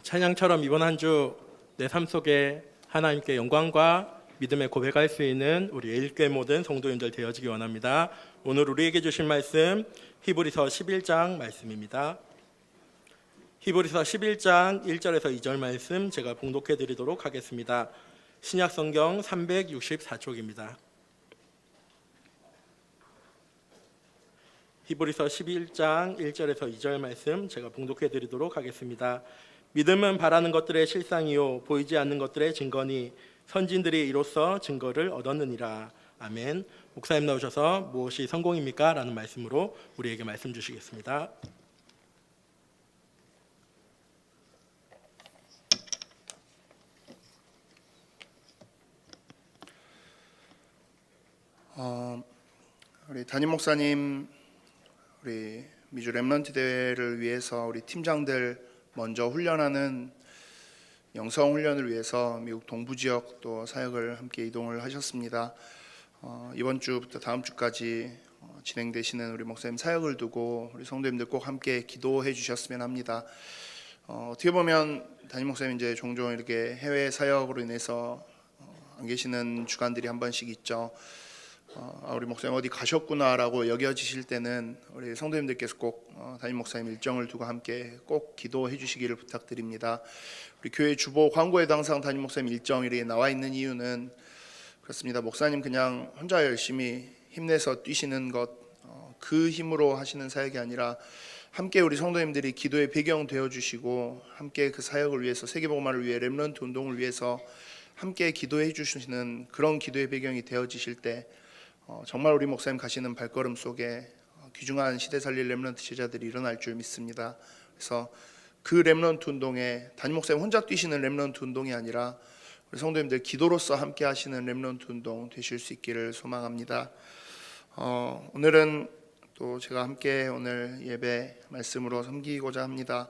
찬양처럼 이번 한 주 내 삶 속에 하나님께 영광과 믿음의 고백할 수 있는 우리 일개 모든 성도님들 되어지기 원합니다. 오늘 우리에게 주신 말씀 히브리서 11장 말씀입니다. 히브리서 11장 1절에서 2절 말씀 제가 봉독해 드리도록 하겠습니다. 신약 성경 364쪽입니다. 히브리서 11장 1절에서 2절 말씀 제가 봉독해 드리도록 하겠습니다. 믿음은 바라는 것들의 실상이요 보이지 않는 것들의 증거니 선진들이 이로써 증거를 얻었느니라. 아멘. 목사님 나오셔서 무엇이 성공입니까? 라는 말씀으로 우리에게 말씀 주시겠습니다. 우리 담임 목사님, 우리 미주 렘넌트 대회를 위해서 우리 팀장들 먼저 훈련하는 영성 훈련을 위해서 미국 동부 지역 또 사역을 함께 이동을 하셨습니다. 이번 주부터 다음 주까지 진행되시는 우리 목사님 사역을 두고 우리 성도님들 꼭 함께 기도해 주셨으면 합니다. 어떻게 보면 담임 목사님 이제 종종 이렇게 해외 사역으로 인해서 안 계시는 주간들이 한 번씩 있죠. 우리 목사님 어디 가셨구나라고 여겨지실 때는 우리 성도님들께서 꼭 담임 목사님 일정을 두고 함께 꼭 기도해 주시기를 부탁드립니다. 우리 교회 주보 광고에도 항상 담임 목사님 일정이 나와 있는 이유는 그렇습니다. 목사님 그냥 혼자 열심히 힘내서 뛰시는 것, 그 힘으로 하시는 사역이 아니라 함께 우리 성도님들이 기도의 배경 되어 주시고 함께 그 사역을 위해서 세계복음화를 위해 렘넌트 운동을 위해서 함께 기도해 주시는 그런 기도의 배경이 되어지실 때 정말 우리 목사님 가시는 발걸음 속에 귀중한 시대 살릴 렘넌트 제자들이 일어날 줄 믿습니다. 그래서 그 렘넌트 운동에 담임 목사님 혼자 뛰시는 렘넌트 운동이 아니라 우리 성도님들 기도로서 함께 하시는 렘넌트 운동 되실 수 있기를 소망합니다. 오늘은 또 제가 함께 오늘 예배 말씀으로 섬기고자 합니다.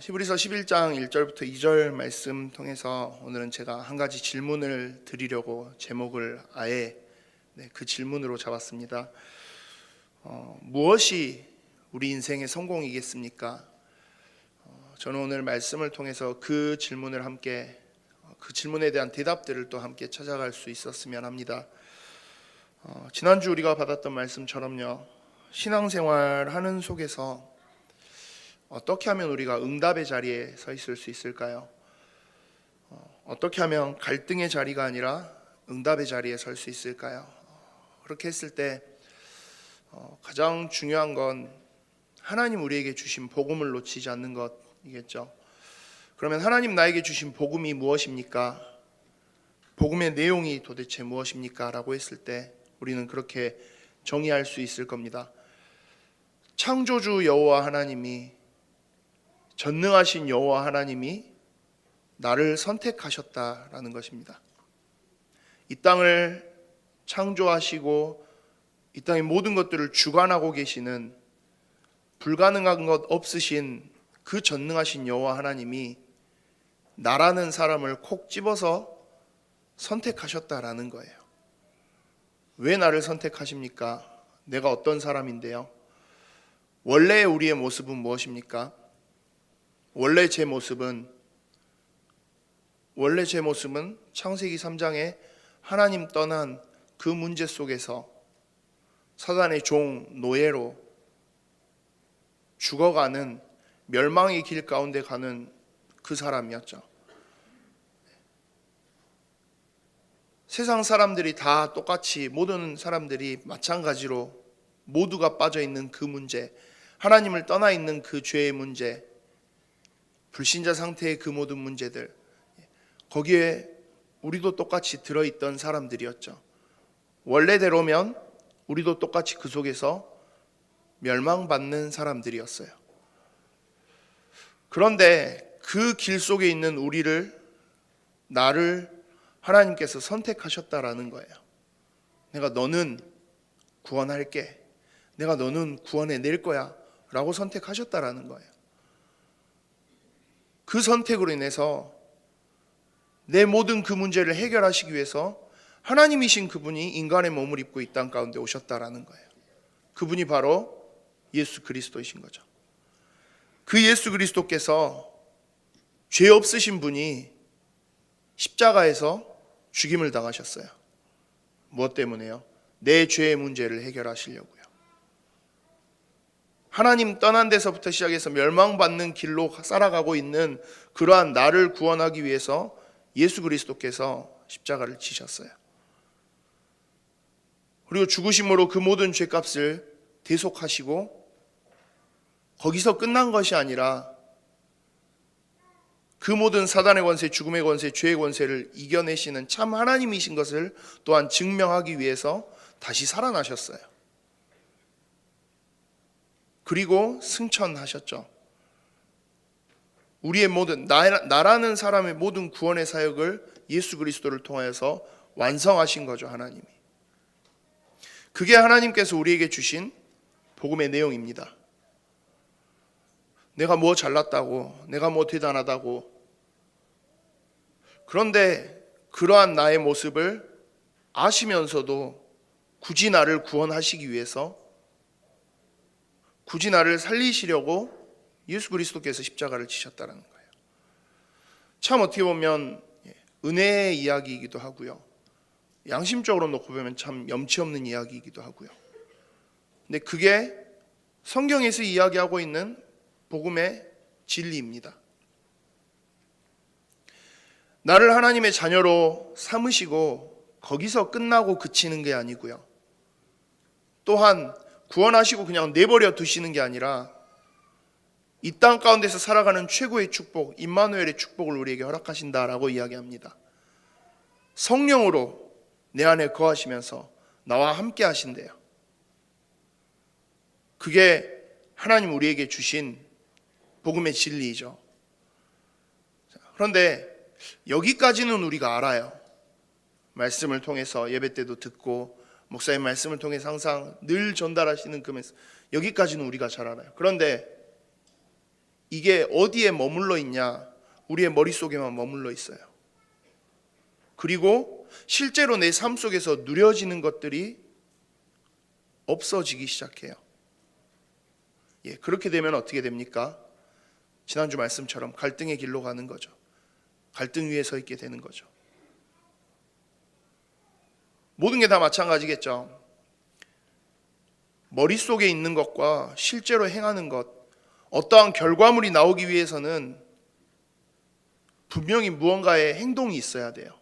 히브리서 11장 1절부터 2절 말씀 통해서 오늘은 제가 한 가지 질문을 드리려고 제목을 아예 그 질문으로 잡았습니다. 무엇이 우리 인생의 성공이겠습니까? 저는 오늘 말씀을 통해서 그 질문을 함께 그 질문에 대한 대답들을 또 함께 찾아갈 수 있었으면 합니다. 지난주 우리가 받았던 말씀처럼요, 신앙생활 하는 속에서 어떻게 하면 우리가 응답의 자리에 서 있을 수 있을까요? 어떻게 하면 갈등의 자리가 아니라 응답의 자리에 설 수 있을까요? 그렇게 했을 때 가장 중요한 건 하나님 우리에게 주신 복음을 놓치지 않는 것이겠죠. 그러면 하나님 나에게 주신 복음이 무엇입니까? 복음의 내용이 도대체 무엇입니까? 라고 했을 때 우리는 그렇게 정의할 수 있을 겁니다. 창조주 여호와 하나님이, 전능하신 여호와 하나님이 나를 선택하셨다라는 것입니다. 이 땅을 창조하시고 이 땅의 모든 것들을 주관하고 계시는, 불가능한 것 없으신 그 전능하신 여호와 하나님이 나라는 사람을 콕 집어서 선택하셨다라는 거예요. 왜 나를 선택하십니까? 내가 어떤 사람인데요? 원래 우리의 모습은 무엇입니까? 원래 제 모습은 창세기 3장에 하나님 떠난 그 문제 속에서 사단의 종, 노예로 죽어가는, 멸망의 길 가운데 가는 그 사람이었죠. 세상 사람들이 다 똑같이, 모든 사람들이 마찬가지로 모두가 빠져 있는 그 문제, 하나님을 떠나 있는 그 죄의 문제, 불신자 상태의 그 모든 문제들, 거기에 우리도 똑같이 들어있던 사람들이었죠. 원래대로면 우리도 똑같이 그 속에서 멸망받는 사람들이었어요. 그런데 그 길 속에 있는 나를 하나님께서 선택하셨다라는 거예요. 내가 너는 구원할게, 내가 너는 구원해낼 거야 라고 선택하셨다라는 거예요. 그 선택으로 인해서 내 모든 그 문제를 해결하시기 위해서 하나님이신 그분이 인간의 몸을 입고 이 땅 가운데 오셨다라는 거예요. 그분이 바로 예수 그리스도이신 거죠. 그 예수 그리스도께서 죄 없으신 분이 십자가에서 죽임을 당하셨어요. 무엇 때문에요? 내 죄의 문제를 해결하시려고요. 하나님 떠난 데서부터 시작해서 멸망받는 길로 살아가고 있는 그러한 나를 구원하기 위해서 예수 그리스도께서 십자가를 지셨어요. 그리고 죽으심으로 그 모든 죄값을 대속하시고 거기서 끝난 것이 아니라 그 모든 사단의 권세, 죽음의 권세, 죄의 권세를 이겨내시는 참 하나님이신 것을 또한 증명하기 위해서 다시 살아나셨어요. 그리고 승천하셨죠. 우리의 모든 나라는 사람의 모든 구원의 사역을 예수 그리스도를 통하여서 완성하신 거죠, 하나님이. 그게 하나님께서 우리에게 주신 복음의 내용입니다. 내가 뭐 잘났다고, 내가 뭐 대단하다고. 그런데 그러한 나의 모습을 아시면서도 굳이 나를 구원하시기 위해서, 굳이 나를 살리시려고 예수 그리스도께서 십자가를 지셨다는 거예요. 참 어떻게 보면 은혜의 이야기이기도 하고요, 양심적으로 놓고 보면 참 염치 없는 이야기이기도 하고요. 근데 그게 성경에서 이야기하고 있는 복음의 진리입니다. 나를 하나님의 자녀로 삼으시고 거기서 끝나고 그치는 게 아니고요, 또한 구원하시고 그냥 내버려 두시는 게 아니라 이 땅 가운데서 살아가는 최고의 축복, 임마누엘의 축복을 우리에게 허락하신다라고 이야기합니다. 성령으로 내 안에 거하시면서 나와 함께 하신대요. 그게 하나님 우리에게 주신 복음의 진리이죠. 그런데 여기까지는 우리가 알아요. 말씀을 통해서 예배 때도 듣고 목사님 말씀을 통해서 항상 늘 전달하시는 그 말씀, 여기까지는 우리가 잘 알아요. 그런데 이게 어디에 머물러 있냐? 우리의 머릿속에만 머물러 있어요. 그리고 실제로 내 삶 속에서 누려지는 것들이 없어지기 시작해요. 그렇게 되면 어떻게 됩니까? 지난주 말씀처럼 갈등의 길로 가는 거죠. 갈등 위에 서 있게 되는 거죠. 모든 게 다 마찬가지겠죠. 머릿속에 있는 것과 실제로 행하는 것, 어떠한 결과물이 나오기 위해서는 분명히 무언가의 행동이 있어야 돼요.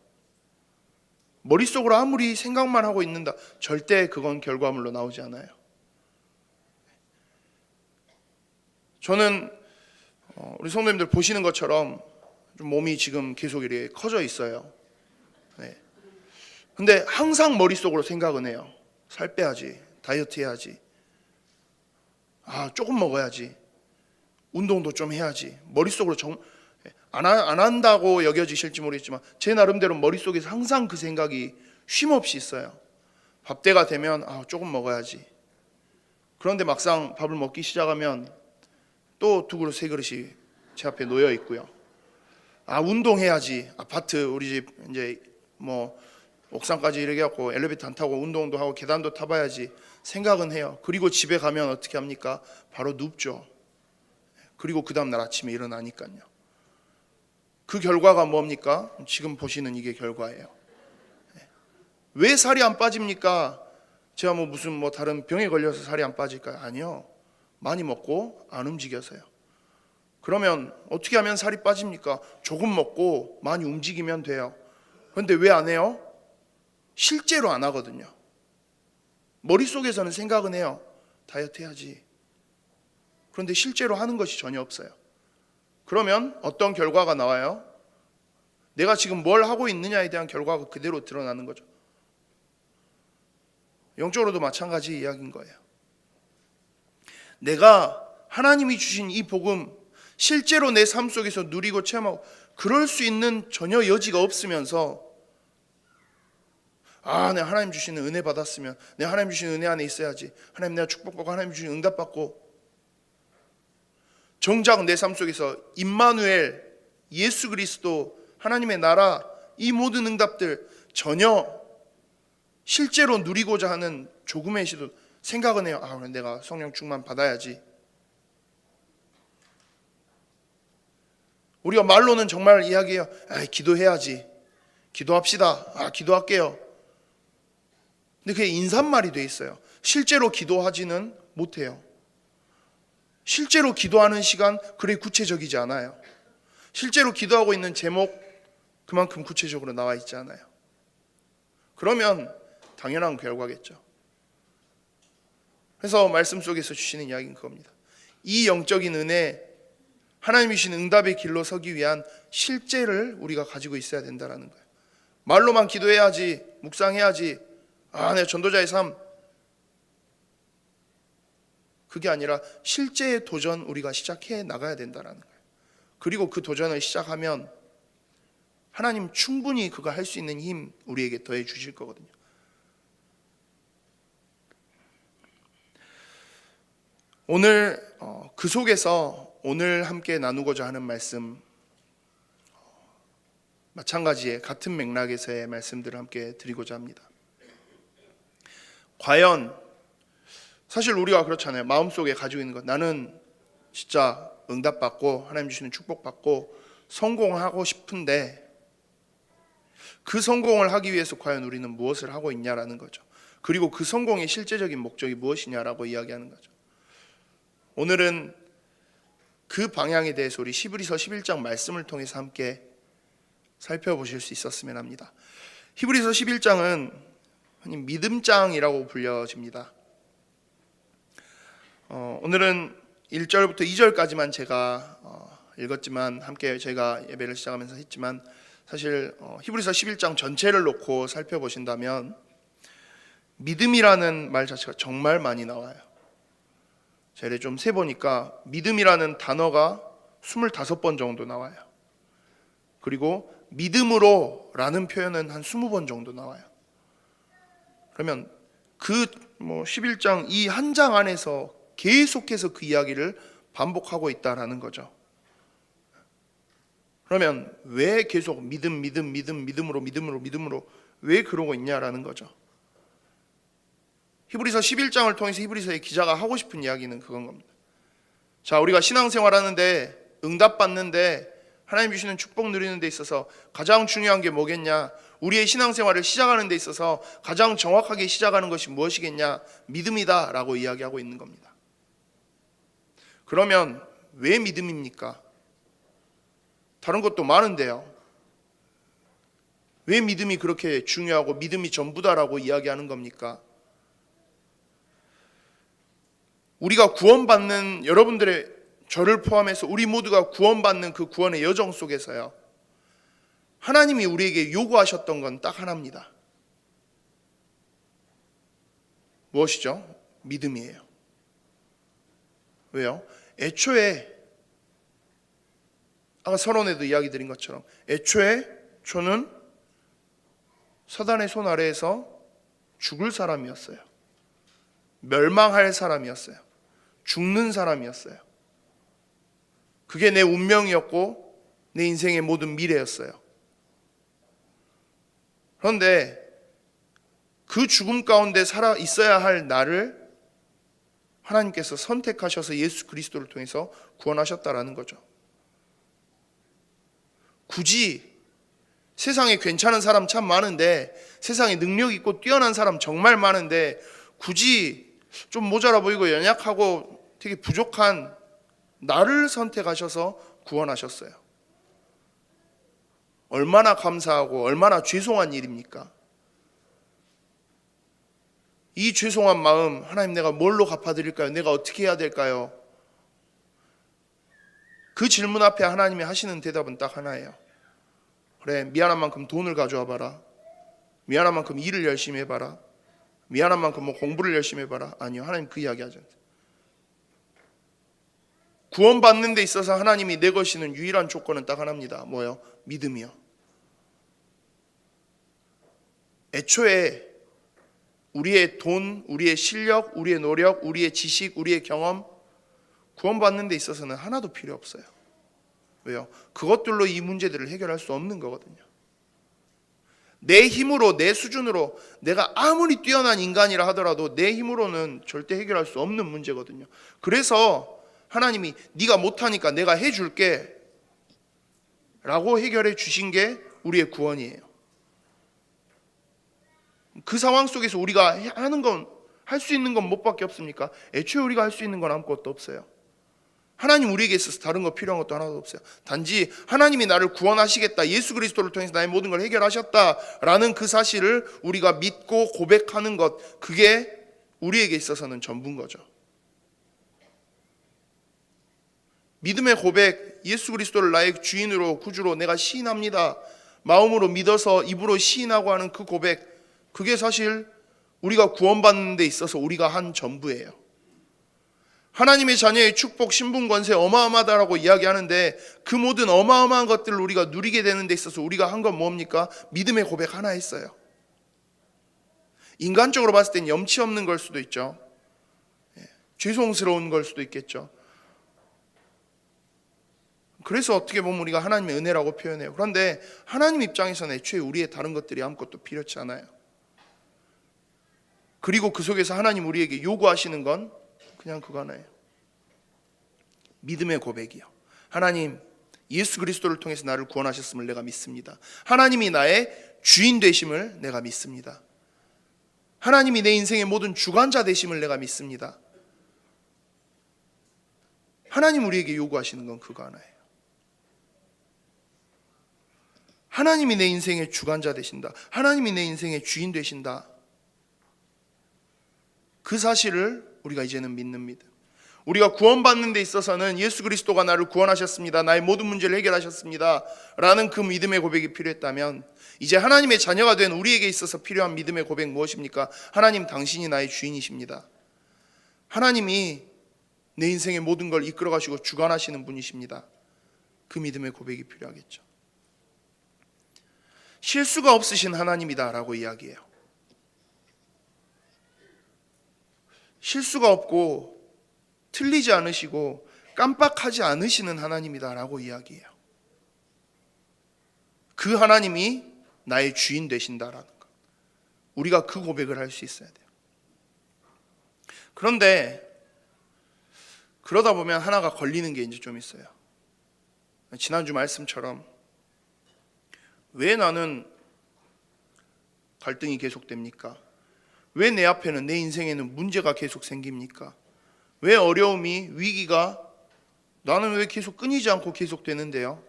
머릿속으로 아무리 생각만 하고 있는다, 절대 그건 결과물로 나오지 않아요. 저는 우리 성도님들 보시는 것처럼 좀 몸이 지금 계속 이렇게 커져 있어요. 근데 항상 머릿속으로 생각은 해요. 살 빼야지, 다이어트 해야지, 조금 먹어야지, 운동도 좀 해야지. 머릿속으로 안 한다고 여겨지실지 모르겠지만 제 나름대로 머릿속에서 항상 그 생각이 쉼없이 있어요. 밥 때가 되면 조금 먹어야지. 그런데 막상 밥을 먹기 시작하면 또 두 그릇 세 그릇이 제 앞에 놓여 있고요. 운동해야지. 아파트 우리 집 이제 뭐 옥상까지 이렇게 갖고 엘리베이터 안 타고 운동도 하고 계단도 타봐야지 생각은 해요. 그리고 집에 가면 어떻게 합니까? 바로 눕죠. 그리고 그 다음날 아침에 일어나니까요. 그 결과가 뭡니까? 지금 보시는 이게 결과예요. 왜 살이 안 빠집니까? 제가 무슨 다른 병에 걸려서 살이 안 빠질까요? 아니요. 많이 먹고 안 움직여서요. 그러면 어떻게 하면 살이 빠집니까? 조금 먹고 많이 움직이면 돼요. 그런데 왜 안 해요? 실제로 안 하거든요. 머릿속에서는 생각은 해요. 다이어트 해야지. 그런데 실제로 하는 것이 전혀 없어요. 그러면 어떤 결과가 나와요? 내가 지금 뭘 하고 있느냐에 대한 결과가 그대로 드러나는 거죠. 영적으로도 마찬가지 이야기인 거예요. 내가 하나님이 주신 이 복음 실제로 내 삶 속에서 누리고 체험하고 그럴 수 있는 전혀 여지가 없으면서 내가 하나님 주시는 은혜 받았으면, 내가 하나님 주시는 은혜 안에 있어야지, 하나님 내가 축복받고 하나님 주시는 응답받고, 정작 내 삶 속에서 임마누엘, 예수 그리스도, 하나님의 나라, 이 모든 응답들 전혀 실제로 누리고자 하는 조금의 시도, 생각은 해요. 내가 성령 충만 받아야지. 우리가 말로는 정말 이야기해요. 기도해야지. 기도합시다. 기도할게요. 근데 그게 인사말이 돼 있어요. 실제로 기도하지는 못해요. 실제로 기도하는 시간 그리 구체적이지 않아요. 실제로 기도하고 있는 제목 그만큼 구체적으로 나와 있지 않아요. 그러면 당연한 결과겠죠. 그래서 말씀 속에서 주시는 이야기는 그겁니다. 이 영적인 은혜, 하나님이 주신 응답의 길로 서기 위한 실제를 우리가 가지고 있어야 된다는 거예요. 말로만 기도해야지, 묵상해야지, 내 전도자의 삶, 그게 아니라 실제의 도전 우리가 시작해 나가야 된다는 거예요. 그리고 그 도전을 시작하면 하나님 충분히 그거 할 수 있는 힘 우리에게 더해 주실 거거든요. 오늘 그 속에서 오늘 함께 나누고자 하는 말씀, 마찬가지의 같은 맥락에서의 말씀들을 함께 드리고자 합니다. 과연 사실 우리가 그렇잖아요. 마음속에 가지고 있는 것, 나는 진짜 응답받고 하나님 주시는 축복받고 성공하고 싶은데 그 성공을 하기 위해서 과연 우리는 무엇을 하고 있냐라는 거죠. 그리고 그 성공의 실제적인 목적이 무엇이냐라고 이야기하는 거죠. 오늘은 그 방향에 대해서 우리 히브리서 11장 말씀을 통해서 함께 살펴보실 수 있었으면 합니다. 히브리서 11장은 믿음장이라고 불려집니다. 오늘은 1절부터 2절까지만 제가 읽었지만 함께 제가 예배를 시작하면서 했지만 사실 히브리서 11장 전체를 놓고 살펴보신다면 믿음이라는 말 자체가 정말 많이 나와요. 제가 좀 세보니까 믿음이라는 단어가 25번 정도 나와요. 그리고 믿음으로 라는 표현은 한 20번 정도 나와요. 그러면 그 11장 이 한 장 안에서 계속해서 그 이야기를 반복하고 있다라는 거죠. 그러면 왜 계속 믿음으로 왜 그러고 있냐라는 거죠. 히브리서 11장을 통해서 히브리서의 기자가 하고 싶은 이야기는 그건 겁니다. 자, 우리가 신앙생활 하는데 응답받는데 하나님 주시는 축복 누리는 데 있어서 가장 중요한 게 뭐겠냐? 우리의 신앙생활을 시작하는 데 있어서 가장 정확하게 시작하는 것이 무엇이겠냐? 믿음이다 라고 이야기하고 있는 겁니다. 그러면 왜 믿음입니까? 다른 것도 많은데요. 왜 믿음이 그렇게 중요하고 믿음이 전부다라고 이야기하는 겁니까? 우리가 구원받는, 여러분들의 저를 포함해서 우리 모두가 구원받는 그 구원의 여정 속에서요, 하나님이 우리에게 요구하셨던 건 딱 하나입니다. 무엇이죠? 믿음이에요. 왜요? 애초에 아까 서론에도 이야기 드린 것처럼 애초에 저는 사단의 손 아래에서 죽을 사람이었어요. 멸망할 사람이었어요. 죽는 사람이었어요. 그게 내 운명이었고 내 인생의 모든 미래였어요. 그런데 그 죽음 가운데 살아 있어야 할 나를 하나님께서 선택하셔서 예수 그리스도를 통해서 구원하셨다라는 거죠. 굳이 세상에 괜찮은 사람 참 많은데, 세상에 능력 있고 뛰어난 사람 정말 많은데 굳이 좀 모자라 보이고 연약하고 되게 부족한 나를 선택하셔서 구원하셨어요. 얼마나 감사하고 얼마나 죄송한 일입니까? 이 죄송한 마음, 하나님 내가 뭘로 갚아드릴까요? 내가 어떻게 해야 될까요? 그 질문 앞에 하나님이 하시는 대답은 딱 하나예요. 그래, 미안한 만큼 돈을 가져와 봐라. 미안한 만큼 일을 열심히 해봐라. 미안한 만큼 공부를 열심히 해봐라. 아니요, 하나님 그 이야기 하지 않아요. 구원받는 데 있어서 하나님이 내것이는 유일한 조건은 딱 하나입니다. 뭐요? 믿음이요. 애초에 우리의 돈, 우리의 실력, 우리의 노력, 우리의 지식, 우리의 경험, 구원받는 데 있어서는 하나도 필요 없어요. 왜요? 그것들로 이 문제들을 해결할 수 없는 거거든요. 내 힘으로, 내 수준으로, 내가 아무리 뛰어난 인간이라 하더라도 내 힘으로는 절대 해결할 수 없는 문제거든요. 그래서 하나님이 네가 못하니까 내가 해줄게, 라고 해결해 주신 게 우리의 구원이에요. 그 상황 속에서 우리가 하는 건, 할 수 있는 건 뭐밖에 없습니까? 애초에 우리가 할 수 있는 건 아무것도 없어요. 하나님 우리에게 있어서 다른 거 필요한 것도 하나도 없어요. 단지 하나님이 나를 구원하시겠다, 예수 그리스도를 통해서 나의 모든 걸 해결하셨다라는 그 사실을 우리가 믿고 고백하는 것, 그게 우리에게 있어서는 전부인 거죠. 믿음의 고백, 예수 그리스도를 나의 주인으로 구주로 내가 시인합니다, 마음으로 믿어서 입으로 시인하고 하는 그 고백, 그게 사실 우리가 구원받는 데 있어서 우리가 한 전부예요. 하나님의 자녀의 축복, 신분, 권세 어마어마하다라고 이야기하는데 그 모든 어마어마한 것들을 우리가 누리게 되는 데 있어서 우리가 한 건 뭡니까? 믿음의 고백 하나 했어요. 인간적으로 봤을 땐 염치 없는 걸 수도 있죠. 죄송스러운 걸 수도 있겠죠. 그래서 어떻게 보면 우리가 하나님의 은혜라고 표현해요. 그런데 하나님 입장에서는 애초에 우리의 다른 것들이 아무것도 필요치 않아요. 그리고 그 속에서 하나님 우리에게 요구하시는 건 그냥 그거 하나예요. 믿음의 고백이요. 하나님, 예수 그리스도를 통해서 나를 구원하셨음을 내가 믿습니다. 하나님이 나의 주인 되심을 내가 믿습니다. 하나님이 내 인생의 모든 주관자 되심을 내가 믿습니다. 하나님 우리에게 요구하시는 건 그거 하나예요. 하나님이 내 인생의 주관자 되신다, 하나님이 내 인생의 주인 되신다, 그 사실을 우리가 이제는 믿는 믿음. 우리가 구원받는 데 있어서는 예수 그리스도가 나를 구원하셨습니다, 나의 모든 문제를 해결하셨습니다 라는 그 믿음의 고백이 필요했다면, 이제 하나님의 자녀가 된 우리에게 있어서 필요한 믿음의 고백 무엇입니까? 하나님, 당신이 나의 주인이십니다. 하나님이 내 인생의 모든 걸 이끌어 가시고 주관하시는 분이십니다. 그 믿음의 고백이 필요하겠죠. 실수가 없으신 하나님이다 라고 이야기해요. 실수가 없고 틀리지 않으시고 깜빡하지 않으시는 하나님이다 라고 이야기해요. 그 하나님이 나의 주인 되신다라는 것, 우리가 그 고백을 할 수 있어야 돼요. 그런데 그러다 보면 하나가 걸리는 게 이제 좀 있어요. 지난주 말씀처럼 왜 나는 갈등이 계속됩니까? 왜 내 앞에는, 내 인생에는 문제가 계속 생깁니까? 왜 어려움이, 위기가 나는 왜 계속 끊이지 않고 계속되는데요?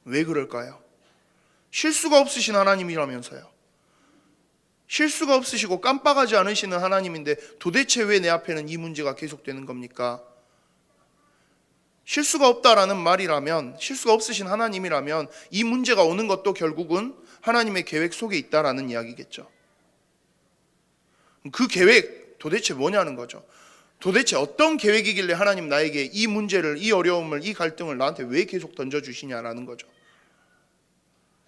왜 그럴까요? 실수가 없으신 하나님이라면서요. 실수가 없으시고 깜빡하지 않으시는 하나님인데 도대체 왜 내 앞에는 이 문제가 계속되는 겁니까? 실수가 없다라는 말이라면, 실수가 없으신 하나님이라면 이 문제가 오는 것도 결국은 하나님의 계획 속에 있다라는 이야기겠죠. 그 계획 도대체 뭐냐는 거죠. 도대체 어떤 계획이길래 하나님 나에게 이 문제를, 이 어려움을, 이 갈등을 나한테 왜 계속 던져주시냐라는 거죠.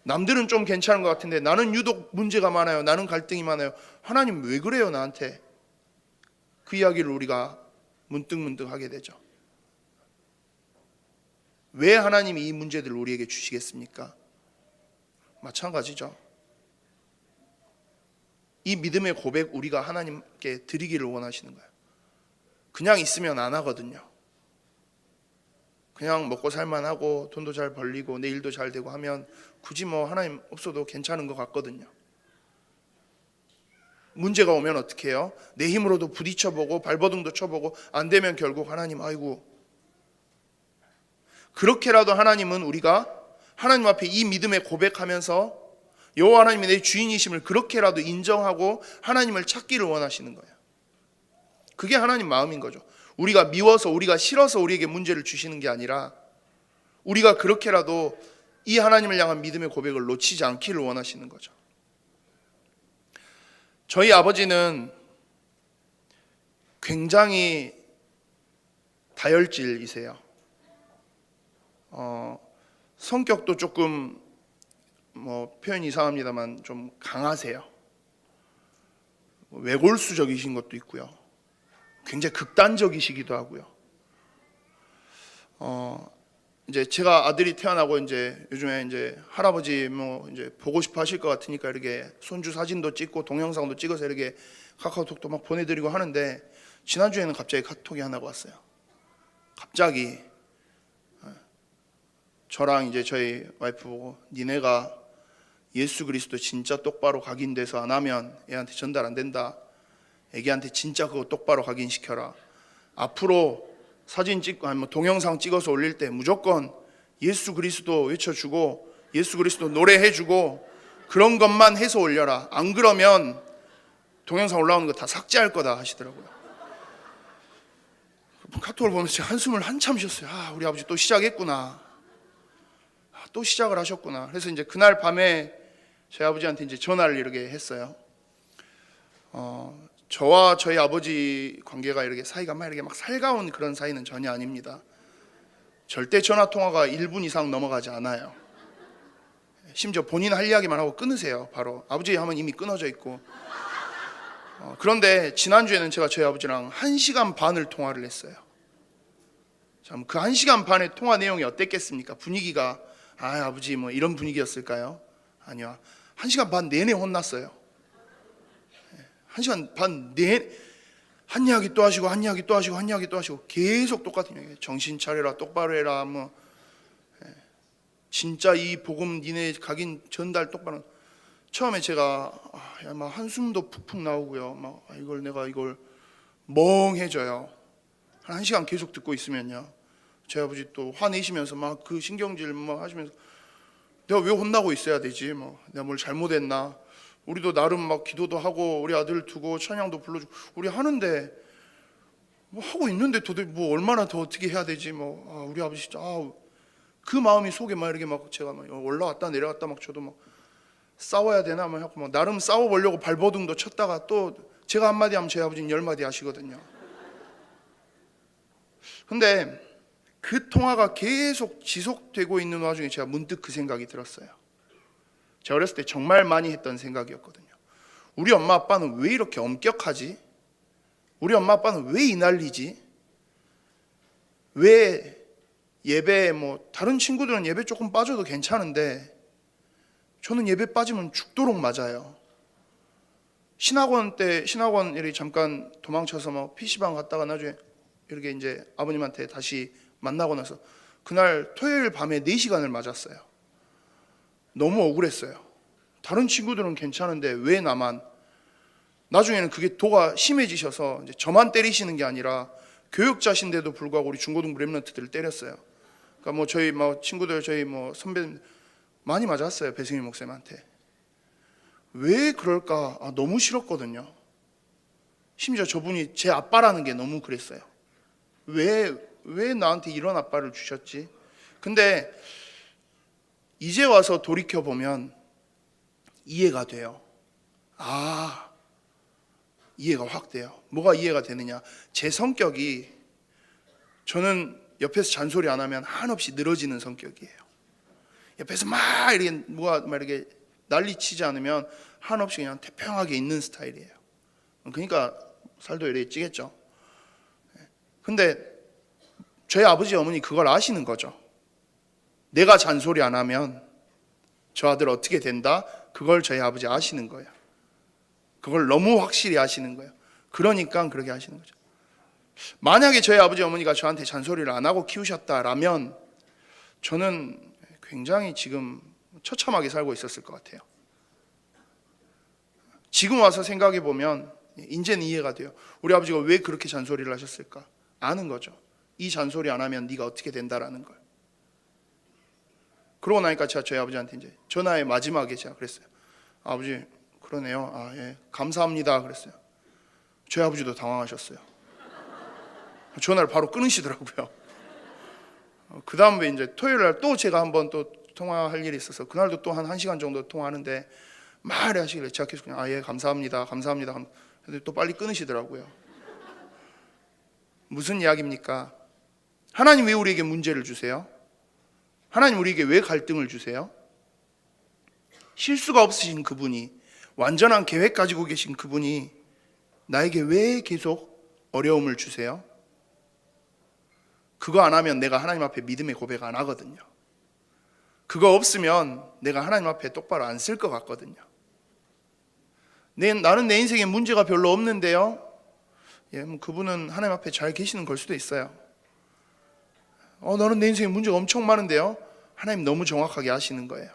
남들은 좀 괜찮은 것 같은데 나는 유독 문제가 많아요, 나는 갈등이 많아요, 하나님 왜 그래요 나한테? 그 이야기를 우리가 문득문득 하게 되죠. 왜 하나님이 이 문제들을 우리에게 주시겠습니까? 마찬가지죠. 이 믿음의 고백 우리가 하나님께 드리기를 원하시는 거예요. 그냥 있으면 안 하거든요. 그냥 먹고 살만하고 돈도 잘 벌리고 내 일도 잘 되고 하면 굳이 뭐 하나님 없어도 괜찮은 것 같거든요. 문제가 오면 어떻게 해요? 내 힘으로도 부딪혀보고 발버둥도 쳐보고 안 되면 결국 하나님, 아이고. 그렇게라도 하나님은 우리가 하나님 앞에 이 믿음의 고백하면서 여호와 하나님이 내 주인이심을 그렇게라도 인정하고 하나님을 찾기를 원하시는 거예요. 그게 하나님 마음인 거죠. 우리가 미워서, 우리가 싫어서 우리에게 문제를 주시는 게 아니라 우리가 그렇게라도 이 하나님을 향한 믿음의 고백을 놓치지 않기를 원하시는 거죠. 저희 아버지는 굉장히 다혈질이세요. 성격도 조금 표현이 이상합니다만 좀 강하세요. 외골수적이신 것도 있고요. 굉장히 극단적이시기도 하고요. 이제 제가 아들이 태어나고 이제 요즘에 이제 할아버지 이제 보고 싶어 하실 것 같으니까 이렇게 손주 사진도 찍고 동영상도 찍어서 이렇게 카카오톡도 막 보내드리고 하는데, 지난주에는 갑자기 카톡이 하나가 왔어요. 갑자기 저랑 이제 저희 와이프 보고 니네가 예수 그리스도 진짜 똑바로 각인돼서 안 하면 애한테 전달 안 된다. 애기한테 진짜 그거 똑바로 각인시켜라. 앞으로 사진 찍고 아니 뭐 동영상 찍어서 올릴 때 무조건 예수 그리스도 외쳐주고 예수 그리스도 노래해주고 그런 것만 해서 올려라. 안 그러면 동영상 올라오는 거 다 삭제할 거다 하시더라고요. 카톡을 보면서 제가 한숨을 한참 쉬었어요. 우리 아버지 또 시작했구나. 또 시작을 하셨구나. 그래서 이제 그날 밤에 저희 아버지한테 이제 전화를 이렇게 했어요. 저와 저희 아버지 관계가 이렇게 사이가 막 이렇게 막 살가운 그런 사이는 전혀 아닙니다. 절대 전화 통화가 1분 이상 넘어가지 않아요. 심지어 본인 할 이야기만 하고 끊으세요. 바로 아버지 하면 이미 끊어져 있고. 그런데 지난주에는 제가 저희 아버지랑 1시간 반을 통화를 했어요. 참, 그 1시간 반의 통화 내용이 어땠겠습니까? 분위기가 아버지 뭐 이런 분위기였을까요? 아니요. 1시간 반 내내 혼났어요. 1시간 반 내내 한 이야기 또 하시고 한 이야기 또 하시고 한 이야기 또 하시고 계속 똑같은 얘기. 정신 차려라, 똑바로 해라. 뭐 진짜 이 복음 니네 각인 전달 똑바로. 처음에 제가 막 한숨도 푹푹 나오고요. 막 이걸 내가 이걸 멍해져요. 한 1시간 계속 듣고 있으면요. 제 아버지 또 화내시면서 막 그 신경질 막 하시면서 내가 왜 혼나고 있어야 되지? 뭐 내가 뭘 잘못했나? 우리도 나름 막 기도도 하고 우리 아들 두고 찬양도 불러주고 우리 하는데 뭐 하고 있는데 도대체 뭐 얼마나 더 어떻게 해야 되지? 뭐 우리 아버지 진짜 그 마음이 속에 막 이렇게 막 제가 막 올라왔다 내려갔다 막 저도 막 싸워야 되나 막 하고 막 나름 싸워보려고 발버둥도 쳤다가 또 제가 한마디 하면 제 아버지는 10마디 하시거든요. 근데 그 통화가 계속 지속되고 있는 와중에 제가 문득 그 생각이 들었어요. 제가 어렸을 때 정말 많이 했던 생각이었거든요. 우리 엄마 아빠는 왜 이렇게 엄격하지? 우리 엄마 아빠는 왜 이 난리지? 왜 예배 뭐 다른 친구들은 예배 조금 빠져도 괜찮은데 저는 예배 빠지면 죽도록 맞아요. 신학원 때 신학원 이렇게 잠깐 도망쳐서 뭐 PC방 갔다가 나중에 이렇게 이제 아버님한테 다시 만나고 나서 그날 토요일 밤에 4시간을 맞았어요. 너무 억울했어요. 다른 친구들은 괜찮은데 왜 나만? 나중에는 그게 도가 심해지셔서 이제 저만 때리시는 게 아니라 교육자신데도 불구하고 우리 중고등부 랩런트들을 때렸어요. 그러니까 뭐 저희 뭐 친구들 저희 뭐 선배님 많이 맞았어요. 배승일 목사님한테. 왜 그럴까? 너무 싫었거든요. 심지어 저분이 제 아빠라는 게 너무 그랬어요. 왜 나한테 이런 아빠를 주셨지? 근데 이제 와서 돌이켜 보면 이해가 돼요. 이해가 확 돼요. 뭐가 이해가 되느냐? 제 성격이 저는 옆에서 잔소리 안 하면 한없이 늘어지는 성격이에요. 옆에서 막 이렇게 막 이렇게 난리치지 않으면 한없이 그냥 태평하게 있는 스타일이에요. 그러니까 살도 이렇게 찌겠죠. 근데 저희 아버지 어머니 그걸 아시는 거죠. 내가 잔소리 안 하면 저 아들 어떻게 된다? 그걸 저희 아버지 아시는 거예요. 그걸 너무 확실히 아시는 거예요. 그러니까 그렇게 하시는 거죠. 만약에 저희 아버지 어머니가 저한테 잔소리를 안 하고 키우셨다라면 저는 굉장히 지금 처참하게 살고 있었을 것 같아요. 지금 와서 생각해 보면 이제는 이해가 돼요. 우리 아버지가 왜 그렇게 잔소리를 하셨을까? 아는 거죠. 이 잔소리 안 하면 네가 어떻게 된다라는 걸. 그러고 나니까 제가 저희 아버지한테 이제 전화의 마지막에 제가 그랬어요. 아버지 그러네요. 예, 감사합니다 그랬어요. 저희 아버지도 당황하셨어요. 전화를 바로 끊으시더라고요. 그 다음에 이제 토요일 날 또 제가 한번 또 통화할 일이 있어서 그날도 또 한 1시간 정도 통화하는데 말을 하시길래 제가 계속 그냥 예 감사합니다 근데 또 빨리 끊으시더라고요. 무슨 이야기입니까? 하나님 왜 우리에게 문제를 주세요? 하나님 우리에게 왜 갈등을 주세요? 실수가 없으신 그분이, 완전한 계획 가지고 계신 그분이 나에게 왜 계속 어려움을 주세요? 그거 안 하면 내가 하나님 앞에 믿음의 고백 안 하거든요. 그거 없으면 내가 하나님 앞에 똑바로 안 쓸 것 같거든요. 나는 내 인생에 문제가 별로 없는데요. 뭐 그분은 하나님 앞에 잘 계시는 걸 수도 있어요. 나는 내 인생에 문제가 엄청 많은데요. 하나님 너무 정확하게 아시는 거예요.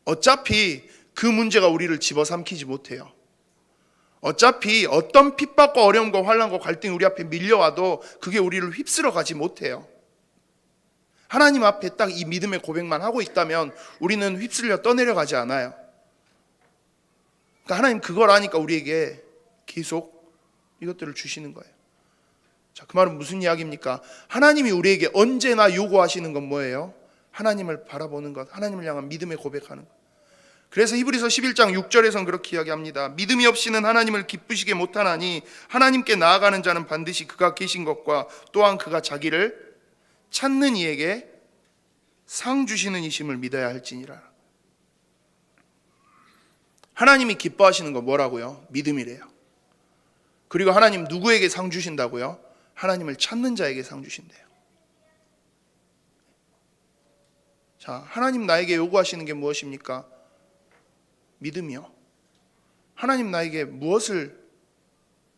어차피 그 문제가 우리를 집어삼키지 못해요. 어차피 어떤 핍박과 어려움과 환난과 갈등이 우리 앞에 밀려와도 그게 우리를 휩쓸어 가지 못해요. 하나님 앞에 딱 이 믿음의 고백만 하고 있다면 우리는 휩쓸려 떠내려가지 않아요. 그러니까 하나님 그걸 아니까 우리에게 계속 이것들을 주시는 거예요. 자, 그 말은 무슨 이야기입니까? 하나님이 우리에게 언제나 요구하시는 건 뭐예요? 하나님을 바라보는 것, 하나님을 향한 믿음의 고백하는 것. 그래서 히브리서 11장 6절에서는 그렇게 이야기합니다. 믿음이 없이는 하나님을 기쁘시게 못하나니 하나님께 나아가는 자는 반드시 그가 계신 것과 또한 그가 자기를 찾는 이에게 상 주시는 이심을 믿어야 할지니라. 하나님이 기뻐하시는 거 뭐라고요? 믿음이래요. 그리고 하나님 누구에게 상 주신다고요? 하나님을 찾는 자에게 상 주신대요. 자, 하나님 나에게 요구하시는 게 무엇입니까? 믿음이요. 하나님 나에게 무엇을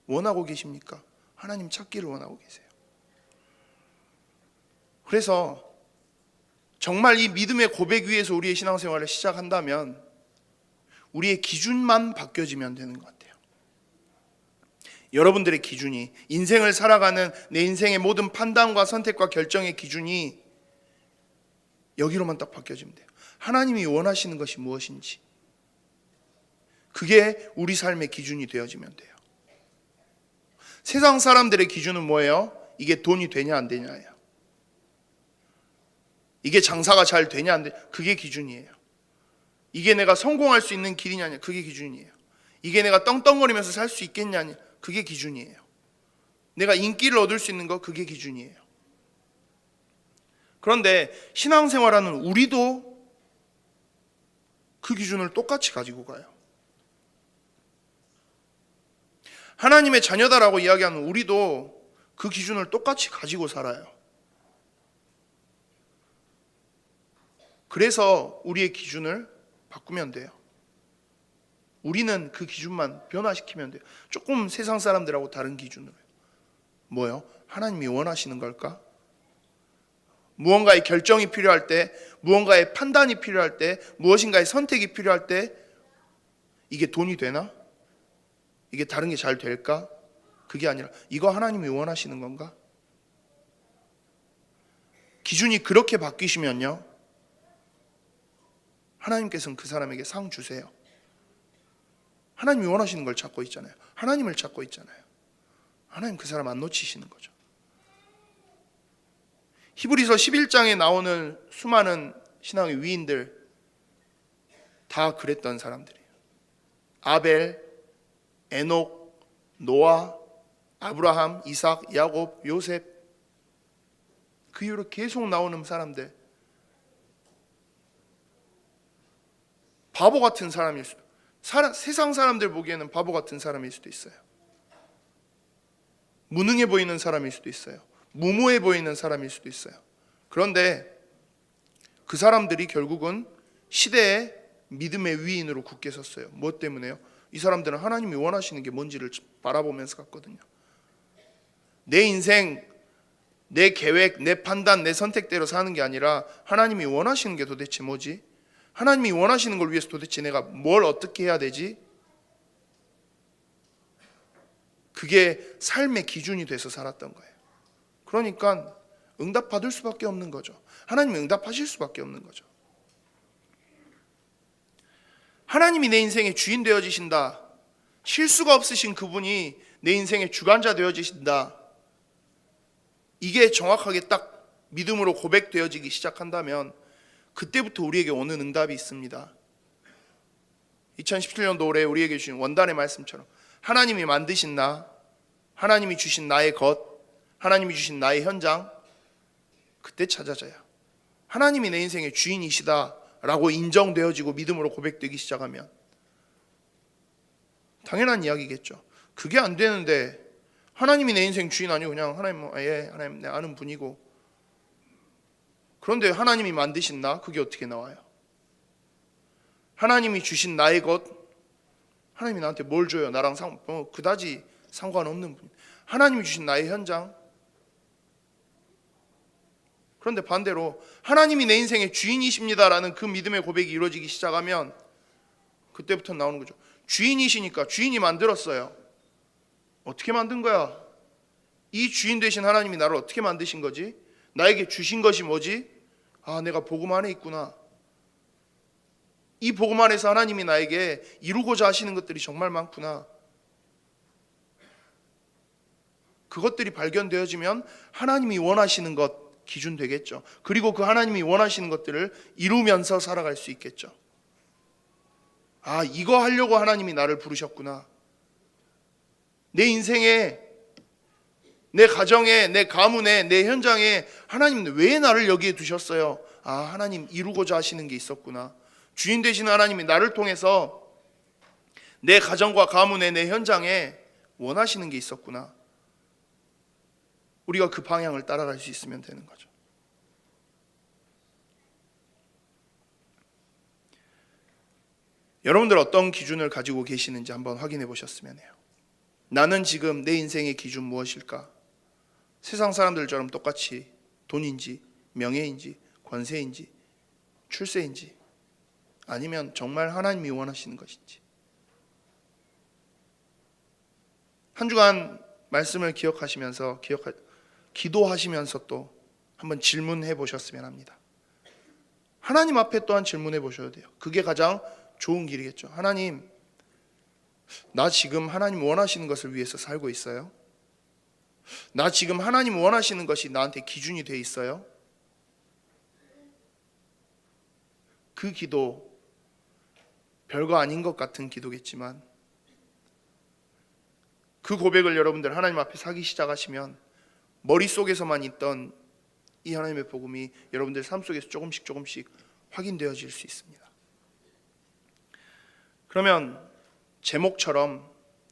원하고 계십니까? 하나님 찾기를 원하고 계세요. 그래서 정말 이 믿음의 고백 위에서 우리의 신앙생활을 시작한다면 우리의 기준만 바뀌어지면 되는 것 같아요. 여러분들의 기준이, 인생을 살아가는 내 인생의 모든 판단과 선택과 결정의 기준이 여기로만 딱 바뀌어지면 돼요. 하나님이 원하시는 것이 무엇인지, 그게 우리 삶의 기준이 되어지면 돼요. 세상 사람들의 기준은 뭐예요? 이게 돈이 되냐 안 되냐예요. 이게 장사가 잘 되냐 안 되냐, 그게 기준이에요. 이게 내가 성공할 수 있는 길이냐, 그게 기준이에요. 이게 내가 떵떵거리면서 살 수 있겠냐, 그게 기준이에요. 내가 인기를 얻을 수 있는 거, 그게 기준이에요. 그런데 신앙생활하는 우리도 그 기준을 똑같이 가지고 가요. 하나님의 자녀다라고 이야기하는 우리도 그 기준을 똑같이 가지고 살아요. 그래서 우리의 기준을 바꾸면 돼요. 우리는 그 기준만 변화시키면 돼요. 조금 세상 사람들하고 다른 기준으로. 뭐요? 하나님이 원하시는 걸까? 무언가의 결정이 필요할 때, 무언가의 판단이 필요할 때, 무엇인가의 선택이 필요할 때, 이게 돈이 되나? 이게 다른 게 잘 될까? 그게 아니라 이거 하나님이 원하시는 건가? 기준이 그렇게 바뀌시면요, 하나님께서는 그 사람에게 상 주세요. 하나님이 원하시는 걸 찾고 있잖아요. 하나님을 찾고 있잖아요. 하나님 그 사람 안 놓치시는 거죠. 히브리서 11장에 나오는 수많은 신앙의 위인들 다 그랬던 사람들이에요. 아벨, 에녹, 노아, 아브라함, 이삭, 야곱, 요셉, 그 이후로 계속 나오는 사람들, 바보 같은 사람일 수도, 세상 사람들 보기에는 바보 같은 사람일 수도 있어요. 무능해 보이는 사람일 수도 있어요. 무모해 보이는 사람일 수도 있어요. 그런데 그 사람들이 결국은 시대의 믿음의 위인으로 굳게 섰어요. 무엇 때문에요? 이 사람들은 하나님이 원하시는 게 뭔지를 바라보면서 갔거든요. 내 인생, 내 계획, 내 판단, 내 선택대로 사는 게 아니라 하나님이 원하시는 게 도대체 뭐지? 하나님이 원하시는 걸 위해서 도대체 내가 뭘 어떻게 해야 되지? 그게 삶의 기준이 돼서 살았던 거예요. 그러니까 응답받을 수밖에 없는 거죠. 하나님이 응답하실 수밖에 없는 거죠. 하나님이 내 인생의 주인 되어지신다, 실수가 없으신 그분이 내 인생의 주관자 되어지신다, 이게 정확하게 딱 믿음으로 고백되어지기 시작한다면 그때부터 우리에게 오는 응답이 있습니다. 2017년도 올해 우리에게 주신 원단의 말씀처럼 하나님이 만드신 나, 하나님이 주신 나의 것, 하나님이 주신 나의 현장, 그때 찾아져요. 하나님이 내 인생의 주인이시다라고 인정되어지고 믿음으로 고백되기 시작하면 당연한 이야기겠죠. 그게 안 되는데 하나님이 내 인생 주인 아니고 그냥 하나님, 하나님 내 아는 분이고, 그런데 하나님이 만드신 나, 그게 어떻게 나와요? 하나님이 주신 나의 것, 하나님이 나한테 뭘 줘요? 나랑 그다지 상관없는 분. 하나님이 주신 나의 현장, 그런데 반대로 하나님이 내 인생의 주인이십니다라는 그 믿음의 고백이 이루어지기 시작하면 그때부터 나오는 거죠. 주인이시니까 주인이 만들었어요. 어떻게 만든 거야? 이 주인 되신 하나님이 나를 어떻게 만드신 거지? 나에게 주신 것이 뭐지? 아, 내가 복음 안에 있구나. 이 복음 안에서 하나님이 나에게 이루고자 하시는 것들이 정말 많구나. 그것들이 발견되어지면 하나님이 원하시는 것 기준 되겠죠. 그리고 그 하나님이 원하시는 것들을 이루면서 살아갈 수 있겠죠. 아, 이거 하려고 하나님이 나를 부르셨구나. 내 인생에, 내 가정에, 내 가문에, 내 현장에 하나님은 왜 나를 여기에 두셨어요? 아, 하나님 이루고자 하시는 게 있었구나. 주인 되시는 하나님이 나를 통해서 내 가정과 가문에, 내 현장에 원하시는 게 있었구나. 우리가 그 방향을 따라갈 수 있으면 되는 거죠. 여러분들 어떤 기준을 가지고 계시는지 한번 확인해 보셨으면 해요. 나는 지금 내 인생의 기준 무엇일까? 세상 사람들처럼 똑같이 돈인지, 명예인지, 권세인지, 출세인지, 아니면 정말 하나님이 원하시는 것인지. 한 주간 말씀을 기억하시면서 기도하시면서 또 한번 질문해 보셨으면 합니다. 하나님 앞에 또한 질문해 보셔야 돼요. 그게 가장 좋은 길이겠죠. 하나님, 나 지금 하나님 원하시는 것을 위해서 살고 있어요? 나 지금 하나님 원하시는 것이 나한테 기준이 돼 있어요? 그 기도 별거 아닌 것 같은 기도겠지만 그 고백을 여러분들 하나님 앞에 하기 시작하시면 머릿속에서만 있던 이 하나님의 복음이 여러분들 삶 속에서 조금씩 확인되어질 수 있습니다. 그러면 제목처럼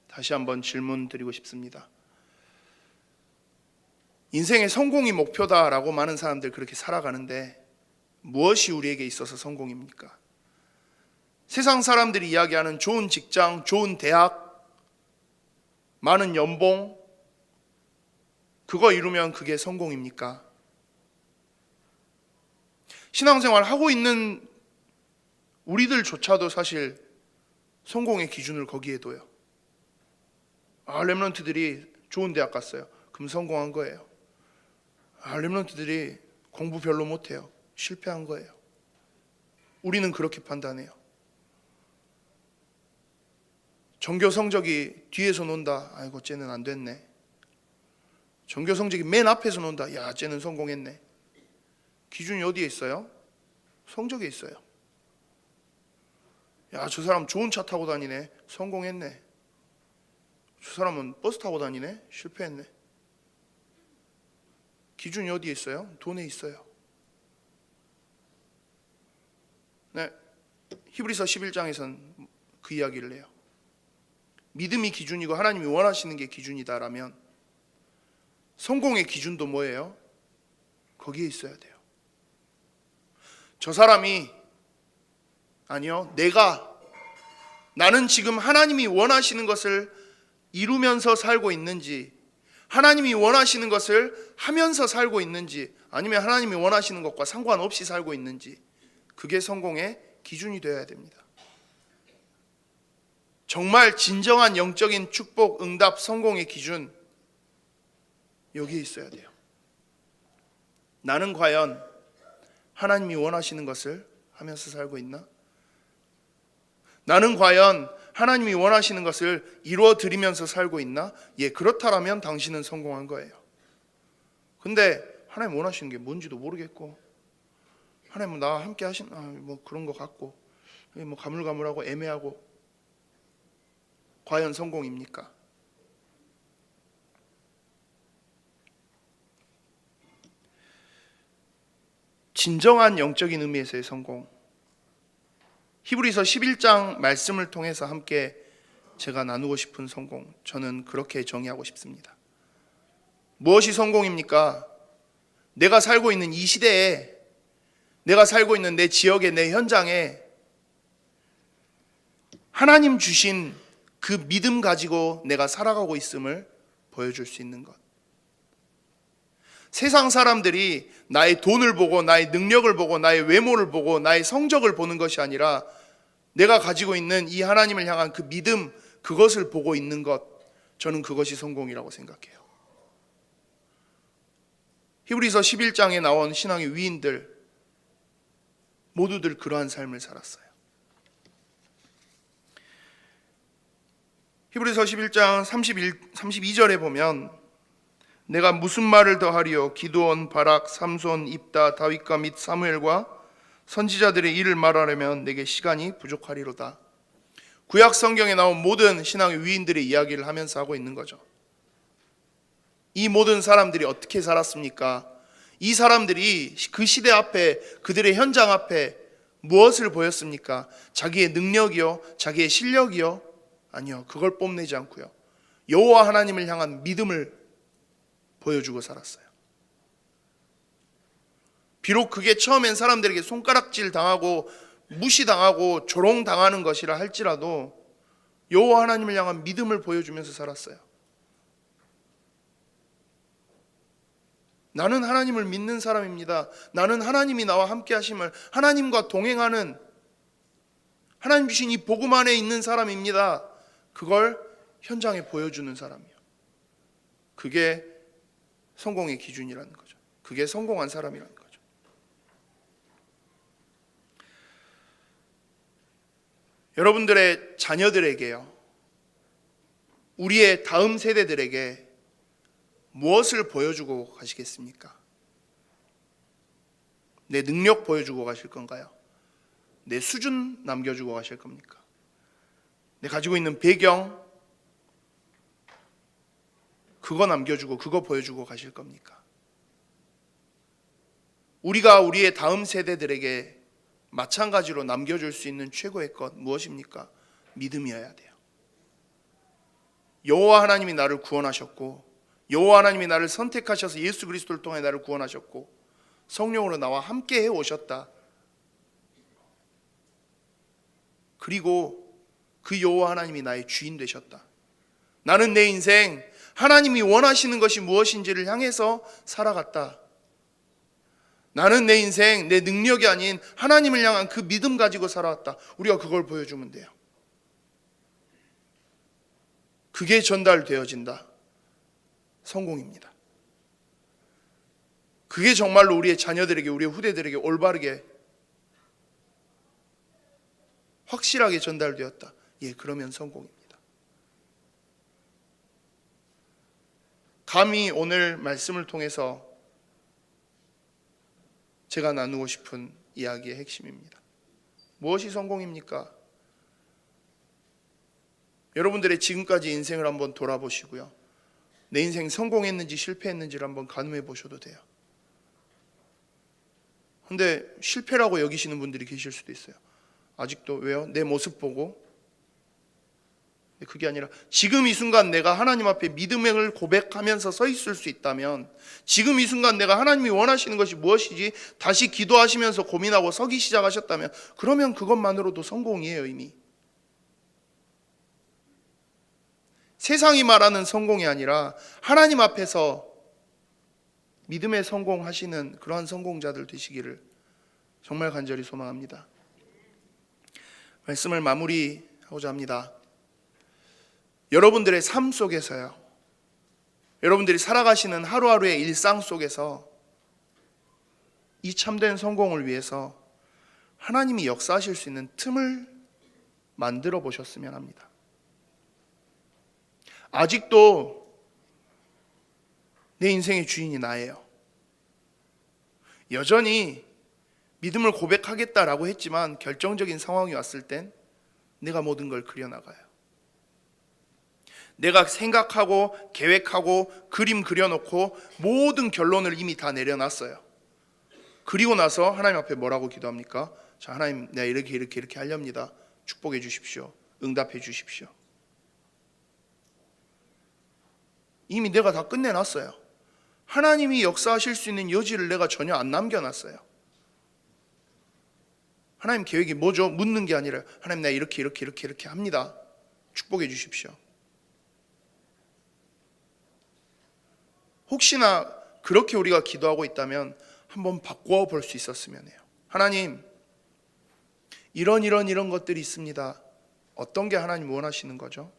다시 한번 질문 드리고 싶습니다. 인생의 성공이 목표다라고 많은 사람들 그렇게 살아가는데 무엇이 우리에게 있어서 성공입니까? 세상 사람들이 이야기하는 좋은 직장, 좋은 대학, 많은 연봉, 그거 이루면 그게 성공입니까? 신앙생활 하고 있는 우리들조차도 사실 성공의 기준을 거기에 둬요. 아, 렘넌트들이 좋은 대학 갔어요. 그럼 성공한 거예요. 아, 렘넌트들이 공부 별로 못해요. 실패한 거예요. 우리는 그렇게 판단해요. 전교 성적이 뒤에서 논다. 아이고, 쟤는 안 됐네. 전교 성적이 맨 앞에서 논다. 야, 쟤는 성공했네. 기준이 어디에 있어요? 성적에 있어요. 야, 저 사람 좋은 차 타고 다니네. 성공했네. 저 사람은 버스 타고 다니네. 실패했네. 기준이 어디에 있어요? 돈에 있어요. 네, 히브리서 11장에서는 그 이야기를 해요. 믿음이 기준이고 하나님이 원하시는 게 기준이다라면 성공의 기준도 뭐예요? 거기에 있어야 돼요. 저 사람이, 아니요, 나는 지금 하나님이 원하시는 것을 이루면서 살고 있는지, 하나님이 원하시는 것을 하면서 살고 있는지, 아니면 하나님이 원하시는 것과 상관없이 살고 있는지, 그게 성공의 기준이 되어야 됩니다. 정말 진정한 영적인 축복, 응답, 성공의 기준, 여기에 있어야 돼요. 나는 과연 하나님이 원하시는 것을 하면서 살고 있나? 나는 과연 하나님이 원하시는 것을 이루어 드리면서 살고 있나? 예, 그렇다라면 당신은 성공한 거예요. 근데 하나님 원하시는 게 뭔지도 모르겠고, 하나님 나와 함께 뭐 그런 것 같고, 뭐 가물가물하고 애매하고, 과연 성공입니까? 진정한 영적인 의미에서의 성공, 히브리서 11장 말씀을 통해서 함께 제가 나누고 싶은 성공, 저는 그렇게 정의하고 싶습니다. 무엇이 성공입니까? 내가 살고 있는 이 시대에, 내가 살고 있는 내 지역에, 내 현장에 하나님 주신 그 믿음 가지고 내가 살아가고 있음을 보여줄 수 있는 것. 세상 사람들이 나의 돈을 보고 나의 능력을 보고 나의 외모를 보고 나의 성적을 보는 것이 아니라 내가 가지고 있는 이 하나님을 향한 그 믿음, 그것을 보고 있는 것, 저는 그것이 성공이라고 생각해요. 히브리서 11장에 나온 신앙의 위인들 모두들 그러한 삶을 살았어요. 히브리서 11장 32절에 보면 내가 무슨 말을 더하리요? 기드온, 바락, 삼손, 입다, 다윗과 및 사무엘과 선지자들의 일을 말하려면 내게 시간이 부족하리로다. 구약 성경에 나온 모든 신앙의 위인들의 이야기를 하면서 하고 있는 거죠. 이 모든 사람들이 어떻게 살았습니까? 이 사람들이 그 시대 앞에, 그들의 현장 앞에 무엇을 보였습니까? 자기의 능력이요? 자기의 실력이요? 아니요, 그걸 뽐내지 않고요, 여호와 하나님을 향한 믿음을 보여주고 살았어요. 비록 그게 처음엔 사람들에게 손가락질 당하고 무시당하고 조롱당하는 것이라 할지라도 여호와 하나님을 향한 믿음을 보여주면서 살았어요. 나는 하나님을 믿는 사람입니다. 나는 하나님이 나와 함께 하심을, 하나님과 동행하는, 하나님 주신 이 복음 안에 있는 사람입니다. 그걸 현장에 보여주는 사람이에요. 그게 성공의 기준이라는 거죠. 그게 성공한 사람이라는 거죠. 여러분들의 자녀들에게요, 우리의 다음 세대들에게 무엇을 보여주고 가시겠습니까? 내 능력 보여주고 가실 건가요? 내 수준 남겨주고 가실 겁니까? 내 가지고 있는 배경, 그거 남겨주고 그거 보여주고 가실 겁니까? 우리가 우리의 다음 세대들에게 마찬가지로 남겨줄 수 있는 최고의 것 무엇입니까? 믿음이어야 돼요. 여호와 하나님이 나를 구원하셨고, 여호와 하나님이 나를 선택하셔서 예수 그리스도를 통해 나를 구원하셨고, 성령으로 나와 함께 해 오셨다. 그리고 그 여호와 하나님이 나의 주인 되셨다. 나는 내 인생 하나님이 원하시는 것이 무엇인지를 향해서 살아갔다. 나는 내 인생 내 능력이 아닌 하나님을 향한 그 믿음 가지고 살아왔다. 우리가 그걸 보여주면 돼요. 그게 전달되어진다. 성공입니다. 그게 정말로 우리의 자녀들에게, 우리의 후대들에게 올바르게 확실하게 전달되었다. 예, 그러면 성공입니다. 감히 오늘 말씀을 통해서 제가 나누고 싶은 이야기의 핵심입니다. 무엇이 성공입니까? 여러분들의 지금까지 인생을 한번 돌아보시고요, 내 인생 성공했는지 실패했는지를 한번 가늠해 보셔도 돼요. 근데 실패라고 여기시는 분들이 계실 수도 있어요. 아직도 왜요? 내 모습 보고. 그게 아니라 지금 이 순간 내가 하나님 앞에 믿음을 고백하면서 서 있을 수 있다면, 지금 이 순간 내가 하나님이 원하시는 것이 무엇이지 다시 기도하시면서 고민하고 서기 시작하셨다면, 그러면 그것만으로도 성공이에요. 이미 세상이 말하는 성공이 아니라 하나님 앞에서 믿음의 성공하시는 그러한 성공자들 되시기를 정말 간절히 소망합니다. 말씀을 마무리하고자 합니다. 여러분들의 삶 속에서요, 여러분들이 살아가시는 하루하루의 일상 속에서 이 참된 성공을 위해서 하나님이 역사하실 수 있는 틈을 만들어 보셨으면 합니다. 아직도 내 인생의 주인이 나예요. 여전히 믿음을 고백하겠다라고 했지만 결정적인 상황이 왔을 땐 내가 모든 걸 그려나가요. 내가 생각하고 계획하고 그림 그려놓고 모든 결론을 이미 다 내려놨어요. 그리고 나서 하나님 앞에 뭐라고 기도합니까? 자, 하나님, 내가 이렇게 하렵니다. 축복해 주십시오. 응답해 주십시오. 이미 내가 다 끝내놨어요. 하나님이 역사하실 수 있는 여지를 내가 전혀 안 남겨놨어요. 하나님 계획이 뭐죠? 묻는 게 아니라 하나님, 내가 이렇게 합니다. 축복해 주십시오. 혹시나 그렇게 우리가 기도하고 있다면 한번 바꿔 볼 수 있었으면 해요. 하나님, 이런 것들이 있습니다. 어떤 게 하나님 원하시는 거죠?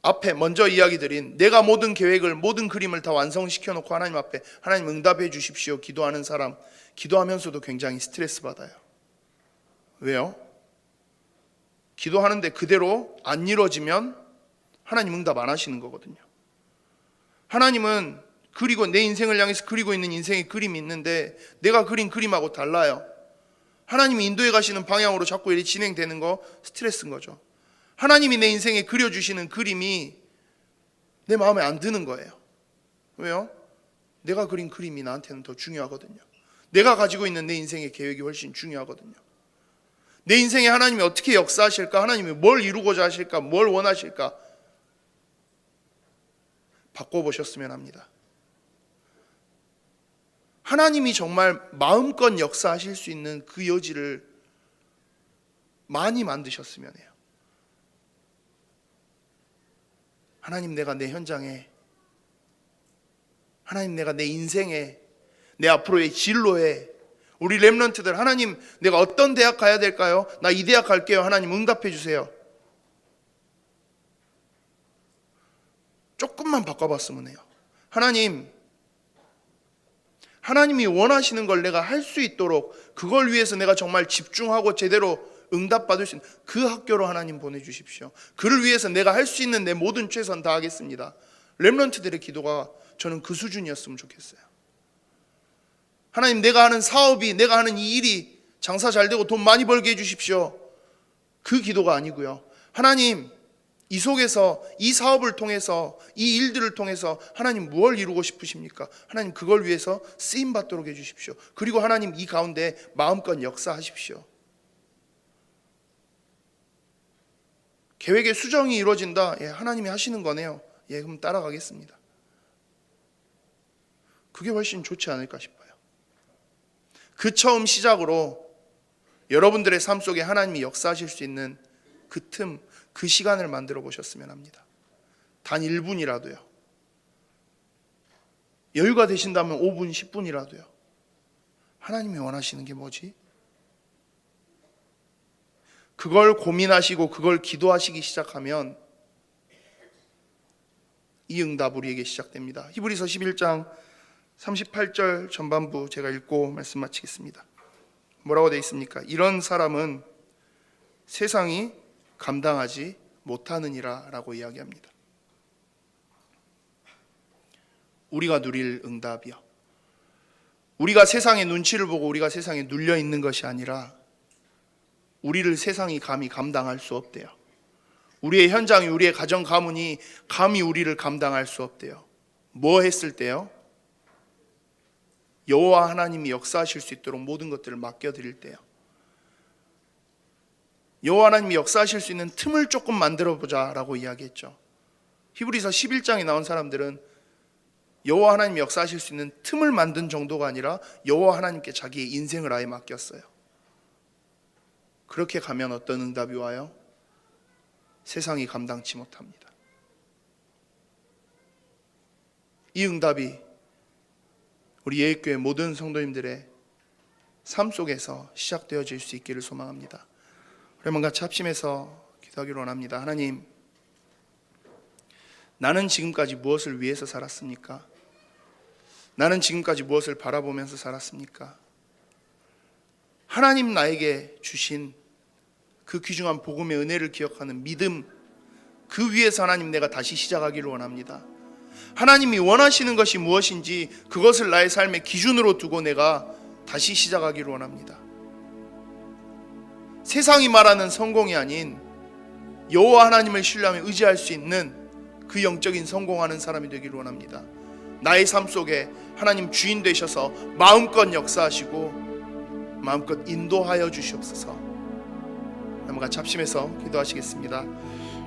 앞에 먼저 이야기 드린 내가 모든 계획을, 모든 그림을 다 완성시켜 놓고 하나님 앞에 하나님 응답해 주십시오 기도하는 사람, 기도하면서도 굉장히 스트레스 받아요. 왜요? 기도하는데 그대로 안 이루어지면 하나님 응답 안 하시는 거거든요. 하나님은 그리고 내 인생을 향해서 그리고 있는 인생의 그림이 있는데 내가 그린 그림하고 달라요. 하나님이 인도해 가시는 방향으로 자꾸 이렇게 진행되는 거 스트레스인 거죠. 하나님이 내 인생에 그려주시는 그림이 내 마음에 안 드는 거예요. 왜요? 내가 그린 그림이 나한테는 더 중요하거든요. 내가 가지고 있는 내 인생의 계획이 훨씬 중요하거든요. 내 인생에 하나님이 어떻게 역사하실까? 하나님이 뭘 이루고자 하실까? 뭘 원하실까? 바꿔보셨으면 합니다. 하나님이 정말 마음껏 역사하실 수 있는 그 여지를 많이 만드셨으면 해요. 하나님, 내가 내 현장에, 하나님, 내가 내 인생에, 내 앞으로의 진로에, 우리 렘넌트들, 하나님, 내가 어떤 대학 가야 될까요? 나 이 대학 갈게요. 하나님 응답해 주세요. 조금만 바꿔봤으면 해요. 하나님, 하나님이 원하시는 걸 내가 할 수 있도록, 그걸 위해서 내가 정말 집중하고 제대로 응답받을 수 있는 그 학교로 하나님 보내주십시오. 그를 위해서 내가 할 수 있는 내 모든 최선 다하겠습니다. 렘넌트들의 기도가 저는 그 수준이었으면 좋겠어요. 하나님, 내가 하는 사업이, 내가 하는 이 일이 장사 잘 되고 돈 많이 벌게 해주십시오. 그 기도가 아니고요. 하나님, 이 속에서, 이 사업을 통해서, 이 일들을 통해서 하나님 무엇을 이루고 싶으십니까? 하나님, 그걸 위해서 쓰임받도록 해주십시오. 그리고 하나님, 이 가운데 마음껏 역사하십시오. 계획의 수정이 이루어진다. 예, 하나님이 하시는 거네요. 예, 그럼 따라가겠습니다. 그게 훨씬 좋지 않을까 싶어요. 그 처음 시작으로 여러분들의 삶 속에 하나님이 역사하실 수 있는 그 틈, 그 시간을 만들어 보셨으면 합니다. 단 1분이라도요. 여유가 되신다면 5분, 10분이라도요. 하나님이 원하시는 게 뭐지? 그걸 고민하시고 그걸 기도하시기 시작하면 이 응답 우리에게 시작됩니다. 히브리서 11장 38절 전반부 제가 읽고 말씀 마치겠습니다. 뭐라고 되어 있습니까? 이런 사람은 세상이 감당하지 못하느니라 라고 이야기합니다. 우리가 누릴 응답이요, 우리가 세상의 눈치를 보고 우리가 세상에 눌려 있는 것이 아니라 우리를 세상이 감히 감당할 수 없대요. 우리의 현장이, 우리의 가정 가문이 감히 우리를 감당할 수 없대요. 뭐 했을 때요? 여호와 하나님이 역사하실 수 있도록 모든 것들을 맡겨드릴 때요. 여호와 하나님이 역사하실 수 있는 틈을 조금 만들어보자 라고 이야기했죠. 히브리서 11장에 나온 사람들은 여호와 하나님이 역사하실 수 있는 틈을 만든 정도가 아니라 여호와 하나님께 자기의 인생을 아예 맡겼어요. 그렇게 가면 어떤 응답이 와요? 세상이 감당치 못합니다. 이 응답이 우리 예익교회 모든 성도님들의 삶 속에서 시작되어질 수 있기를 소망합니다. 여러분 같이 합심해서 기도하기를 원합니다. 하나님, 나는 지금까지 무엇을 위해서 살았습니까? 나는 지금까지 무엇을 바라보면서 살았습니까? 하나님 나에게 주신 그 귀중한 복음의 은혜를 기억하는 믿음, 그 위에서 하나님 내가 다시 시작하기를 원합니다. 하나님이 원하시는 것이 무엇인지 그것을 나의 삶의 기준으로 두고 내가 다시 시작하기를 원합니다. 세상이 말하는 성공이 아닌 여호와 하나님을 신뢰하며 의지할 수 있는 그 영적인 성공하는 사람이 되기를 원합니다. 나의 삶 속에 하나님 주인 되셔서 마음껏 역사하시고 마음껏 인도하여 주시옵소서. 한번 같이 합심해서 기도하시겠습니다.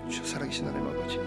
주 살아계신 하나님 아버지,